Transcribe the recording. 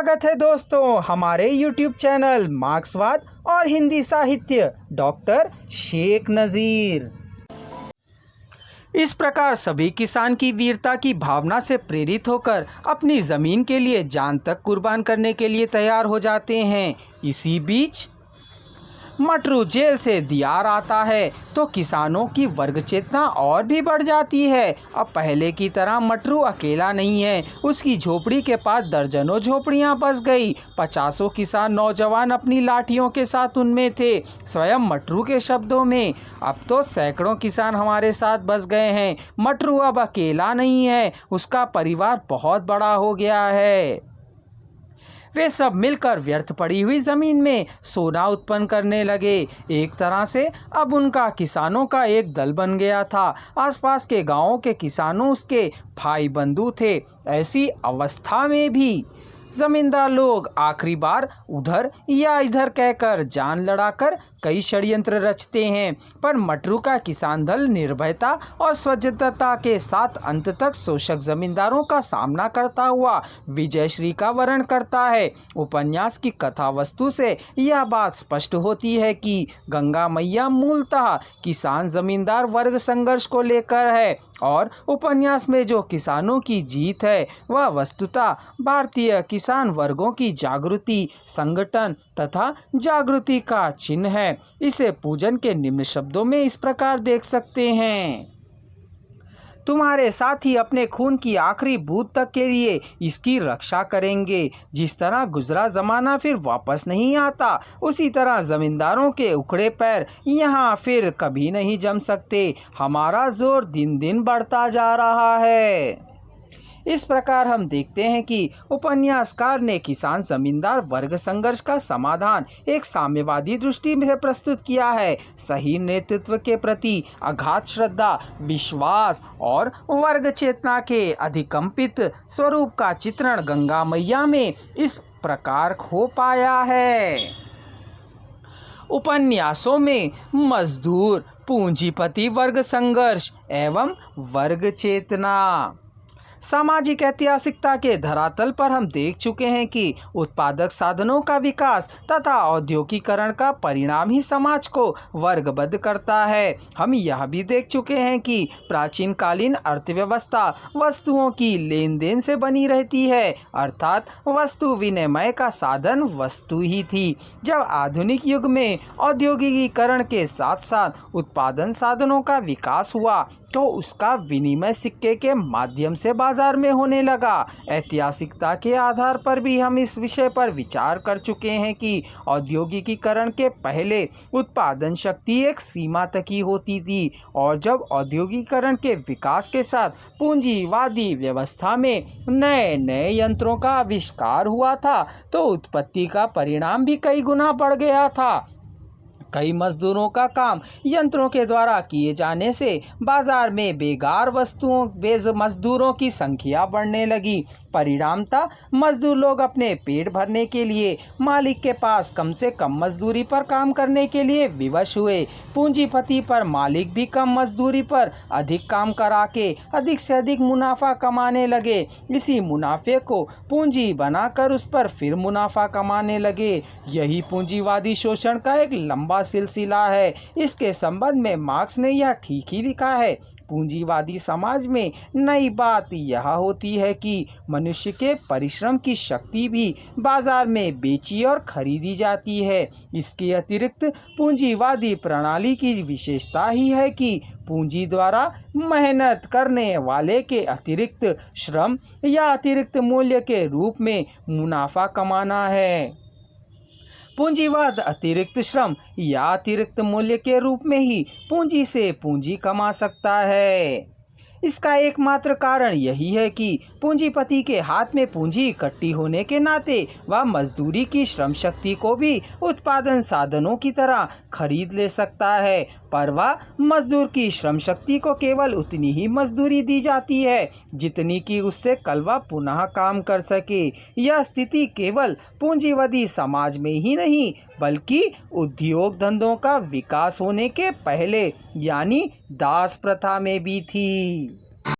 स्वागत है दोस्तों हमारे YouTube चैनल मार्क्सवाद और हिंदी साहित्य डॉक्टर शेख नज़ीर। इस प्रकार सभी किसान की वीरता की भावना से प्रेरित होकर अपनी ज़मीन के लिए जान तक कुर्बान करने के लिए तैयार हो जाते हैं। इसी बीच मटरू जेल से दियार आता है तो किसानों की वर्ग चेतना और भी बढ़ जाती है। अब पहले की तरह मटरू अकेला नहीं है, उसकी झोपड़ी के पास दर्जनों झोपड़ियां बस गई। 50 किसान नौजवान अपनी लाठियों के साथ उनमें थे। स्वयं मटरू के शब्दों में, अब तो सैकड़ों किसान हमारे साथ बस गए हैं। मटरू अब अकेला नहीं है, उसका परिवार बहुत बड़ा हो गया है। वे सब मिलकर व्यर्थ पड़ी हुई ज़मीन में सोना उत्पन्न करने लगे। एक तरह से अब उनका किसानों का एक दल बन गया था। आसपास के गांवों के किसानों उसके भाई बंधु थे। ऐसी अवस्था में भी जमींदार लोग आखिरी बार उधर या इधर कहकर जान लड़ाकर कई षड्यंत्र रचते हैं, पर मटरू का किसान दल निर्भयता और स्वच्छता के साथ अंत तक शोषक जमींदारों का सामना करता हुआ विजयश्री का वर्ण करता है। उपन्यास की कथा वस्तु से यह बात स्पष्ट होती है कि गंगा मैया मूलतः किसान जमींदार वर्ग संघर्ष को लेकर है और उपन्यास में जो किसानों की जीत है वह वस्तुतः भारतीय किसान वर्गों की जागृति, संगठन तथा जागृति का चिन्ह है। इसे पूजन के निम्न शब्दों में इस प्रकार देख सकते हैं। तुम्हारे साथी अपने खून की आखिरी बूंद तक के लिए इसकी रक्षा करेंगे। जिस तरह गुजरा जमाना फिर वापस नहीं आता, उसी तरह जमींदारों के उखड़े पैर यहाँ फिर कभी नहीं जम सकते। हमारा जोर दिन दिन बढ़ता जा रहा है। इस प्रकार हम देखते हैं कि उपन्यासकार ने किसान जमींदार वर्ग संघर्ष का समाधान एक साम्यवादी दृष्टि से प्रस्तुत किया है। सही नेतृत्व के प्रति अगाध श्रद्धा, विश्वास और वर्ग चेतना के अधिकंपित स्वरूप का चित्रण गंगा मैया में इस प्रकार हो पाया है। उपन्यासों में मजदूर पूंजीपति वर्ग संघर्ष एवं वर्ग चेतना सामाजिक ऐतिहासिकता के धरातल पर हम देख चुके हैं कि उत्पादक साधनों का विकास तथा औद्योगिकरण का परिणाम ही समाज को वर्गबद्ध करता है। हम यह भी देख चुके हैं कि प्राचीन कालीन अर्थव्यवस्था वस्तुओं की लेन देन से बनी रहती है, अर्थात वस्तु विनिमय का साधन वस्तु ही थी। जब आधुनिक युग में औद्योगिकीकरण के साथ साथ उत्पादन साधनों का विकास हुआ तो उसका विनिमय सिक्के के माध्यम से बाजार में होने लगा। ऐतिहासिकता के आधार पर भी हम इस विषय पर विचार कर चुके हैं कि औद्योगिकीकरण के पहले उत्पादन शक्ति एक सीमा तक ही होती थी और जब औद्योगिकीकरण के विकास के साथ पूंजीवादी व्यवस्था में नए नए यंत्रों का आविष्कार हुआ था तो उत्पत्ति का परिणाम भी कई गुना बढ़ गया था। कई मजदूरों का काम यंत्रों के द्वारा किए जाने से बाजार में बेकार मजदूरों की संख्या बढ़ने लगी। परिणामतः मजदूर लोग अपने पेट भरने के लिए मालिक के पास कम से कम मजदूरी पर काम करने के लिए विवश हुए। पूंजीपति पर मालिक भी कम मजदूरी पर अधिक काम करा के अधिक से अधिक मुनाफा कमाने लगे। इसी मुनाफे को पूंजी बनाकर उस पर फिर मुनाफा कमाने लगे। यही पूंजीवादी शोषण का एक लंबा सिलसिला है। इसके संबंध में मार्क्स ने यह ठीक ही लिखा है। पूंजीवादी समाज में नई बात यह होती है कि मनुष्य के परिश्रम की शक्ति भी बाजार में बेची और खरीदी जाती है। इसके अतिरिक्त पूंजीवादी प्रणाली की विशेषता ही है कि पूंजी द्वारा मेहनत करने वाले के अतिरिक्त श्रम या अतिरिक्त मूल्य के रूप में मुनाफा कमाना है। पूंजीवाद अतिरिक्त श्रम या अतिरिक्त मूल्य के रूप में ही पूंजी से पूंजी कमा सकता है। इसका एकमात्र कारण यही है कि पूंजीपति के हाथ में पूंजी इकट्ठी होने के नाते वह मजदूरी की श्रम शक्ति को भी उत्पादन साधनों की तरह खरीद ले सकता है, पर वह मजदूर की श्रम शक्ति को केवल उतनी ही मजदूरी दी जाती है जितनी कि उससे कल वह पुनः काम कर सके। यह स्थिति केवल पूंजीवादी समाज में ही नहीं बल्कि उद्योग धंधों का विकास होने के पहले यानी दास प्रथा में भी थी।